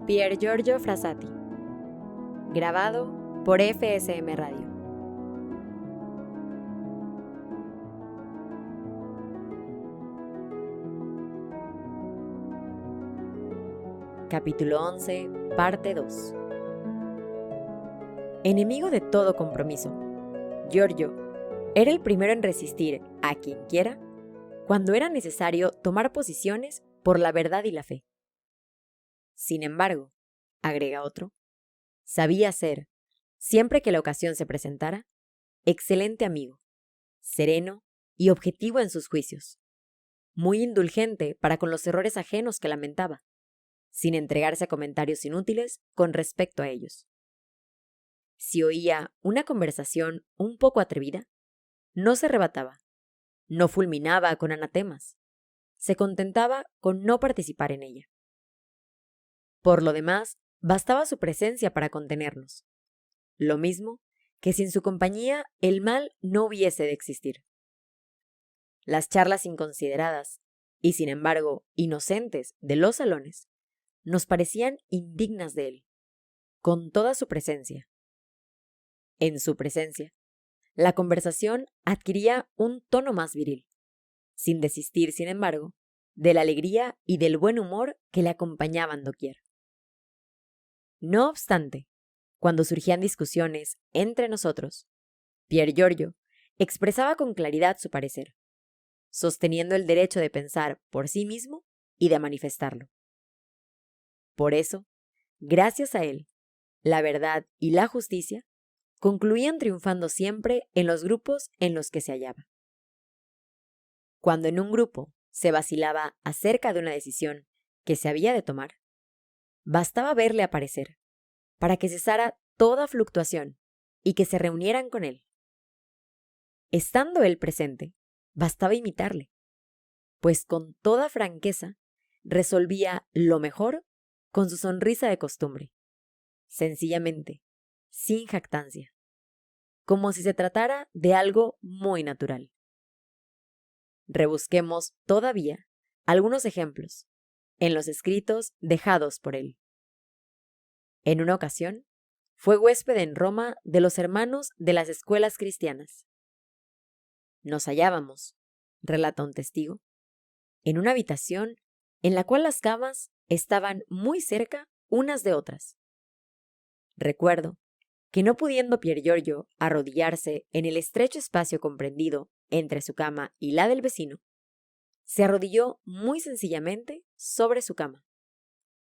Pier Giorgio Frassati. Grabado por FSM Radio. Capítulo 11, parte 2. Enemigo de todo compromiso, Giorgio era el primero en resistir a quien quiera cuando era necesario tomar posiciones por la verdad y la fe. Sin embargo, agrega otro, sabía ser, siempre que la ocasión se presentara, excelente amigo, sereno y objetivo en sus juicios, muy indulgente para con los errores ajenos que lamentaba, sin entregarse a comentarios inútiles con respecto a ellos. Si oía una conversación un poco atrevida, no se arrebataba, no fulminaba con anatemas, se contentaba con no participar en ella. Por lo demás, bastaba su presencia para contenernos, lo mismo que sin su compañía el mal no hubiese de existir. Las charlas inconsideradas, y sin embargo inocentes, de los salones, nos parecían indignas de él, con toda su presencia. En su presencia, la conversación adquiría un tono más viril, sin desistir, sin embargo, de la alegría y del buen humor que le acompañaban doquier. No obstante, cuando surgían discusiones entre nosotros, Pier Giorgio expresaba con claridad su parecer, sosteniendo el derecho de pensar por sí mismo y de manifestarlo. Por eso, gracias a él, la verdad y la justicia concluían triunfando siempre en los grupos en los que se hallaba. Cuando en un grupo se vacilaba acerca de una decisión que se había de tomar, bastaba verle aparecer para que cesara toda fluctuación y que se reunieran con él. Estando él presente, bastaba imitarle, pues con toda franqueza resolvía lo mejor con su sonrisa de costumbre, sencillamente, sin jactancia, como si se tratara de algo muy natural. Rebusquemos todavía algunos ejemplos en los escritos dejados por él. En una ocasión, fue huésped en Roma de los hermanos de las escuelas cristianas. Nos hallábamos, relata un testigo, en una habitación en la cual las camas estaban muy cerca unas de otras. Recuerdo que no pudiendo Pier Giorgio arrodillarse en el estrecho espacio comprendido entre su cama y la del vecino, se arrodilló muy sencillamente sobre su cama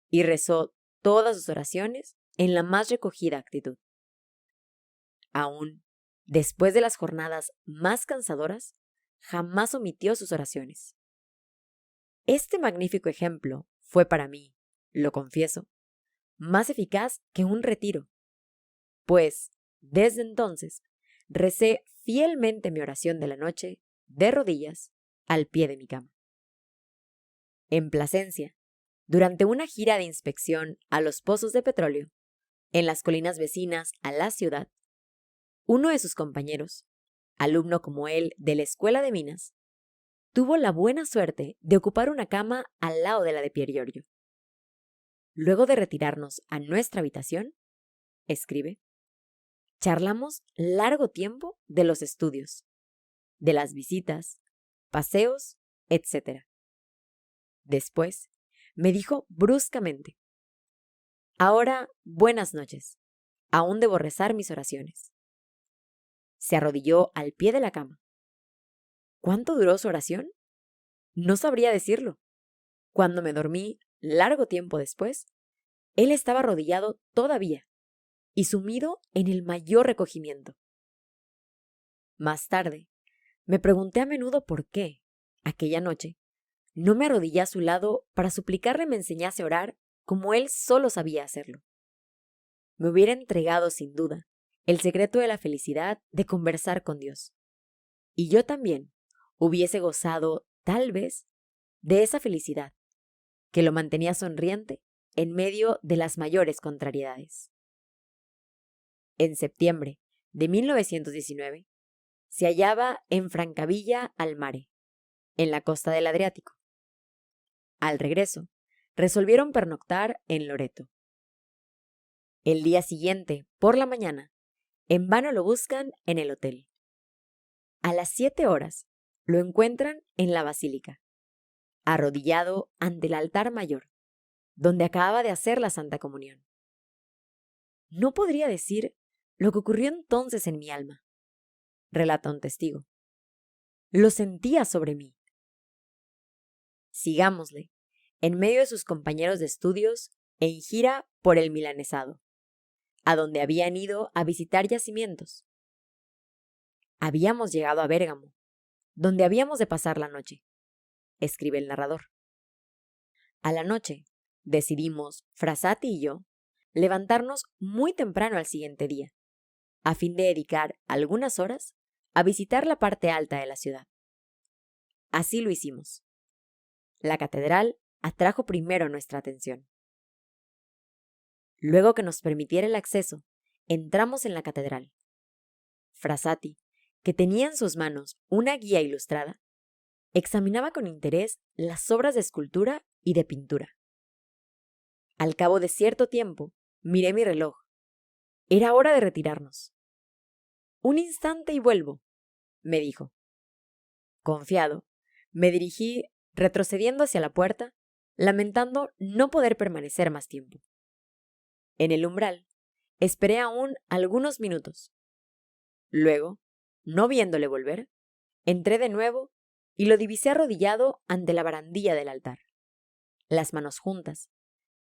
y rezó todas sus oraciones en la más recogida actitud. Aún después de las jornadas más cansadoras, jamás omitió sus oraciones. Este magnífico ejemplo fue para mí, lo confieso, más eficaz que un retiro, pues, desde entonces, recé fielmente mi oración de la noche, de rodillas, al pie de mi cama. En Plasencia, durante una gira de inspección a los pozos de petróleo, en las colinas vecinas a la ciudad, uno de sus compañeros, alumno como él de la escuela de minas, tuvo la buena suerte de ocupar una cama al lado de la de Pier Giorgio. Luego de retirarnos a nuestra habitación, escribe, charlamos largo tiempo de los estudios, de las visitas, paseos, etc. Después, me dijo bruscamente, ahora, buenas noches, aún debo rezar mis oraciones. Se arrodilló al pie de la cama. ¿Cuánto duró su oración? No sabría decirlo. Cuando me dormí, largo tiempo después, él estaba arrodillado todavía y sumido en el mayor recogimiento. Más tarde, me pregunté a menudo por qué, aquella noche, no me arrodillé a su lado para suplicarle me enseñase a orar como él solo sabía hacerlo. Me hubiera entregado, sin duda, el secreto de la felicidad de conversar con Dios. Y yo también hubiese gozado, tal vez, de esa felicidad, que lo mantenía sonriente en medio de las mayores contrariedades. En septiembre de 1919, se hallaba en Francavilla al Mare, en la costa del Adriático. Al regreso, resolvieron pernoctar en Loreto, El día siguiente, por la mañana, en vano lo buscan en el hotel. A las 7 horas, lo encuentran en la basílica, arrodillado ante el altar mayor, donde acababa de hacer la Santa Comunión. No podría decir lo que ocurrió entonces en mi alma, relata un testigo. Lo sentía sobre mí. Sigámosle, en medio de sus compañeros de estudios, en gira por el milanesado, a donde habían ido a visitar yacimientos. Habíamos llegado a Bérgamo, donde habíamos de pasar la noche, escribe el narrador. A la noche, decidimos, Frassati y yo, levantarnos muy temprano al siguiente día, a fin de dedicar algunas horas a visitar la parte alta de la ciudad. Así lo hicimos. La catedral atrajo primero nuestra atención. Luego que nos permitiera el acceso, entramos en la catedral. Frassati, que tenía en sus manos una guía ilustrada, examinaba con interés las obras de escultura y de pintura. Al cabo de cierto tiempo, miré mi reloj. Era hora de retirarnos. Un instante y vuelvo, me dijo. Confiado, me dirigí retrocediendo hacia la puerta, lamentando no poder permanecer más tiempo. En el umbral, esperé aún algunos minutos. Luego, no viéndole volver, entré de nuevo y lo divisé arrodillado ante la barandilla del altar, las manos juntas,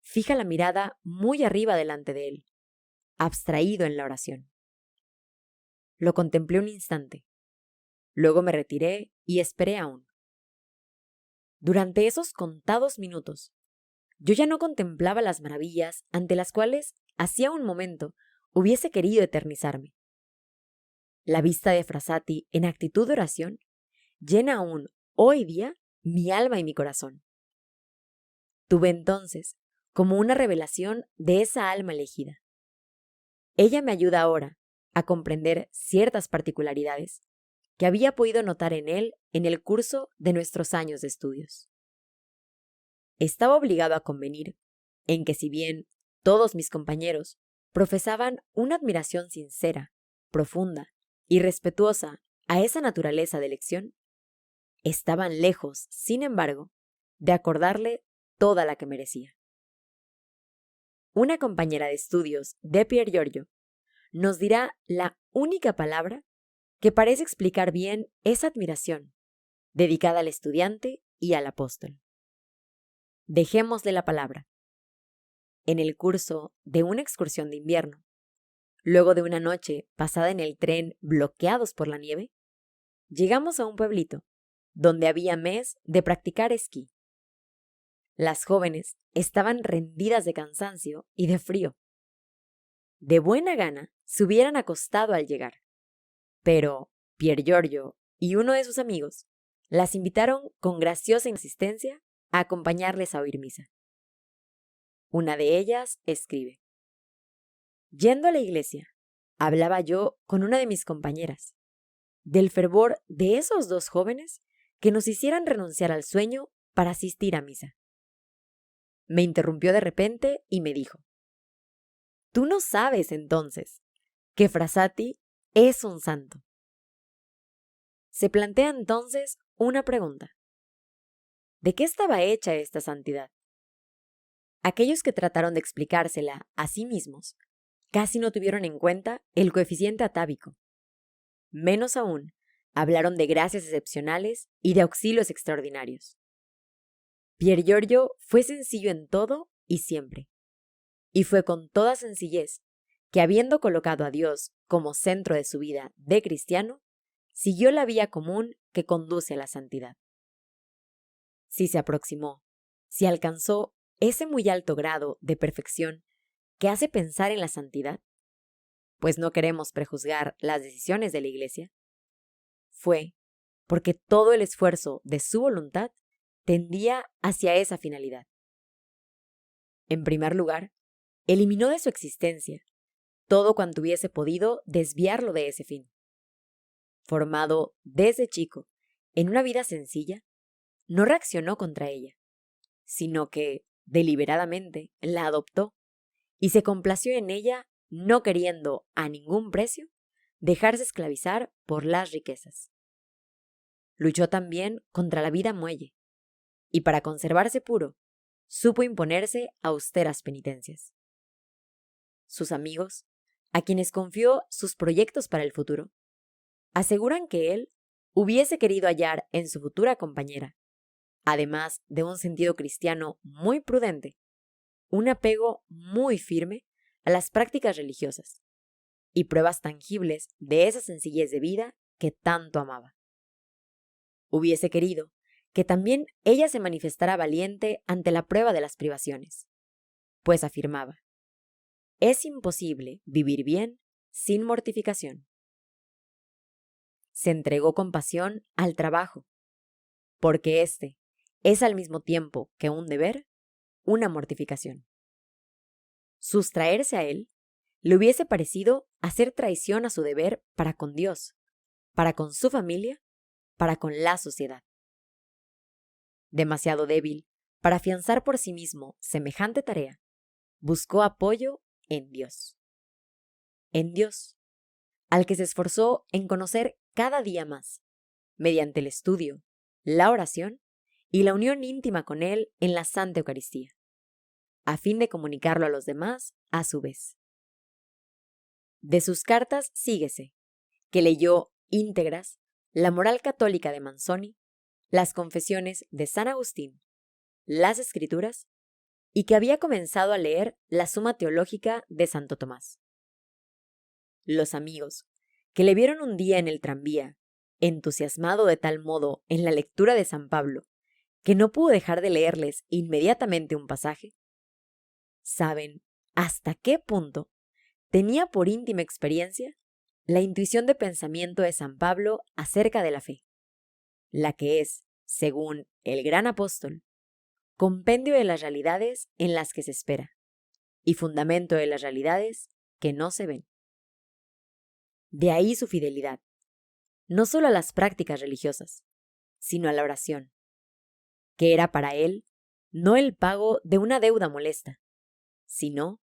fija la mirada muy arriba delante de él, abstraído en la oración. Lo contemplé un instante. Luego me retiré y esperé aún. Durante esos contados minutos, yo ya no contemplaba las maravillas ante las cuales hacía un momento hubiese querido eternizarme. La vista de Frassati en actitud de oración llena aún hoy día mi alma y mi corazón. Tuve entonces como una revelación de esa alma elegida. Ella me ayuda ahora a comprender ciertas particularidades que había podido notar en él en el curso de nuestros años de estudios. Estaba obligado a convenir en que si bien todos mis compañeros profesaban una admiración sincera, profunda y respetuosa a esa naturaleza de elección, estaban lejos, sin embargo, de acordarle toda la que merecía. Una compañera de estudios de Pier Giorgio nos dirá la única palabra que parece explicar bien esa admiración, dedicada al estudiante y al apóstol. Dejémosle la palabra. En el curso de una excursión de invierno, luego de una noche pasada en el tren bloqueados por la nieve, llegamos a un pueblito donde había mes de practicar esquí. Las jóvenes estaban rendidas de cansancio y de frío. De buena gana se hubieran acostado al llegar, pero Pier Giorgio y uno de sus amigos las invitaron con graciosa insistencia a acompañarles a oír misa. Una de ellas escribe: yendo a la iglesia, hablaba yo con una de mis compañeras del fervor de esos dos jóvenes que nos hicieran renunciar al sueño para asistir a misa. Me interrumpió de repente y me dijo: tú no sabes entonces que Frassati es un santo. Se plantea entonces una pregunta. ¿De qué estaba hecha esta santidad? Aquellos que trataron de explicársela a sí mismos casi no tuvieron en cuenta el coeficiente atávico. Menos aún, hablaron de gracias excepcionales y de auxilios extraordinarios. Pier Giorgio fue sencillo en todo y siempre, y fue con toda sencillez que, habiendo colocado a Dios como centro de su vida de cristiano, siguió la vía común que conduce a la santidad. Si se aproximó, si alcanzó ese muy alto grado de perfección que hace pensar en la santidad, pues no queremos prejuzgar las decisiones de la Iglesia, fue porque todo el esfuerzo de su voluntad tendía hacia esa finalidad. En primer lugar, eliminó de su existencia todo cuanto hubiese podido desviarlo de ese fin. Formado desde chico en una vida sencilla, no reaccionó contra ella, sino que deliberadamente la adoptó y se complació en ella, no queriendo, a ningún precio, dejarse esclavizar por las riquezas. Luchó también contra la vida muelle, y para conservarse puro, supo imponerse austeras penitencias. Sus amigos, a quienes confió sus proyectos para el futuro, aseguran que él hubiese querido hallar en su futura compañera, además de un sentido cristiano muy prudente, un apego muy firme a las prácticas religiosas y pruebas tangibles de esa sencillez de vida que tanto amaba. Hubiese querido que también ella se manifestara valiente ante la prueba de las privaciones, pues afirmaba: es imposible vivir bien sin mortificación. Se entregó con pasión al trabajo, porque éste es al mismo tiempo que un deber, una mortificación. Sustraerse a él le hubiese parecido hacer traición a su deber para con Dios, para con su familia, para con la sociedad. Demasiado débil para afianzar por sí mismo semejante tarea, buscó apoyo en Dios. En Dios, al que se esforzó en conocer cada día más, mediante el estudio, la oración y la unión íntima con Él en la Santa Eucaristía, a fin de comunicarlo a los demás a su vez. De sus cartas síguese que leyó íntegras la moral católica de Manzoni, las confesiones de San Agustín, las Escrituras, y que había comenzado a leer la Suma Teológica de Santo Tomás. Los amigos, que le vieron un día en el tranvía, entusiasmado de tal modo en la lectura de San Pablo, que no pudo dejar de leerles inmediatamente un pasaje, saben hasta qué punto tenía por íntima experiencia la intuición de pensamiento de San Pablo acerca de la fe, la que es, según el gran apóstol, compendio de las realidades en las que se espera y fundamento de las realidades que no se ven. De ahí su fidelidad, no solo a las prácticas religiosas, sino a la oración, que era para él no el pago de una deuda molesta, sino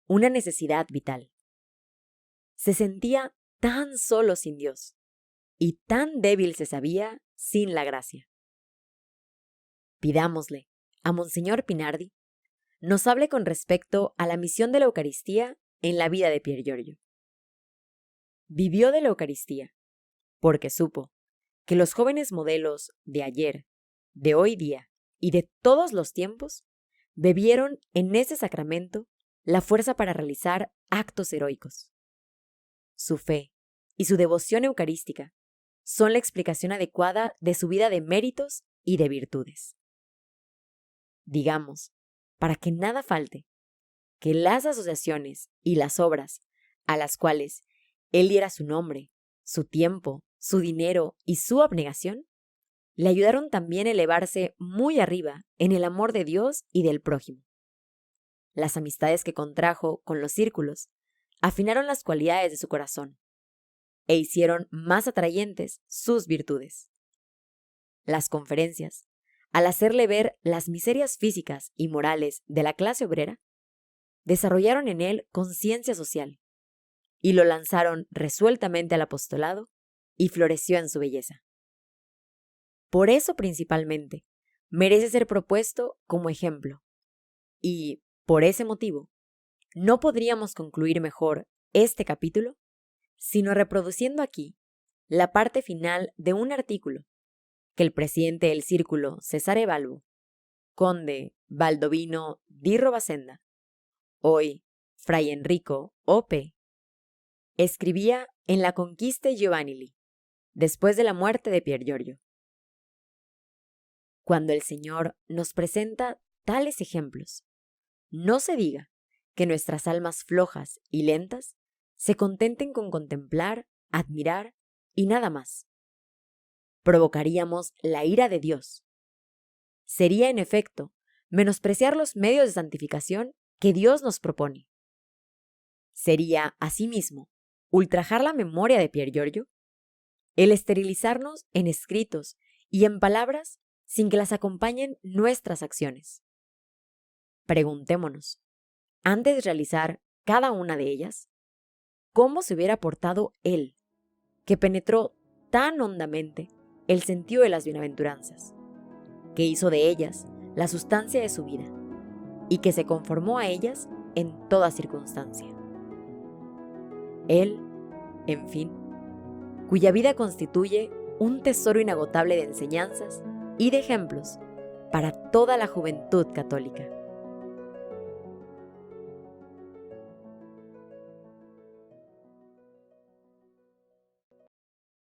una necesidad vital. Se sentía tan solo sin Dios y tan débil se sabía sin la gracia. Pidámosle a Monseñor Pinardi nos hable con respecto a la misión de la Eucaristía en la vida de Pier Giorgio. Vivió de la Eucaristía porque supo que los jóvenes modelos de ayer, de hoy día y de todos los tiempos bebieron en ese sacramento la fuerza para realizar actos heroicos. Su fe y su devoción eucarística son la explicación adecuada de su vida de méritos y de virtudes. Digamos, para que nada falte, que las asociaciones y las obras a las cuales él diera su nombre, su tiempo, su dinero y su abnegación, le ayudaron también a elevarse muy arriba en el amor de Dios y del prójimo. Las amistades que contrajo con los círculos afinaron las cualidades de su corazón e hicieron más atrayentes sus virtudes. Las conferencias, al hacerle ver las miserias físicas y morales de la clase obrera, desarrollaron en él conciencia social y lo lanzaron resueltamente al apostolado y floreció en su belleza. Por eso principalmente merece ser propuesto como ejemplo y, por ese motivo, no podríamos concluir mejor este capítulo sino reproduciendo aquí la parte final de un artículo que el presidente del Círculo, Cesare Balbo, conde Baldovino di Rovasenda, hoy Fray Enrico O.P., escribía en la Conquiste Giovanili, después de la muerte de Pier Giorgio. Cuando el Señor nos presenta tales ejemplos, no se diga que nuestras almas flojas y lentas se contenten con contemplar, admirar y nada más. Provocaríamos la ira de Dios. Sería, en efecto, menospreciar los medios de santificación que Dios nos propone. Sería, asimismo, ultrajar la memoria de Pier Giorgio, el esterilizarnos en escritos y en palabras sin que las acompañen nuestras acciones. Preguntémonos, antes de realizar cada una de ellas, cómo se hubiera portado él, que penetró tan hondamente el sentido de las bienaventuranzas, que hizo de ellas la sustancia de su vida y que se conformó a ellas en toda circunstancia. Él, en fin, cuya vida constituye un tesoro inagotable de enseñanzas y de ejemplos para toda la juventud católica.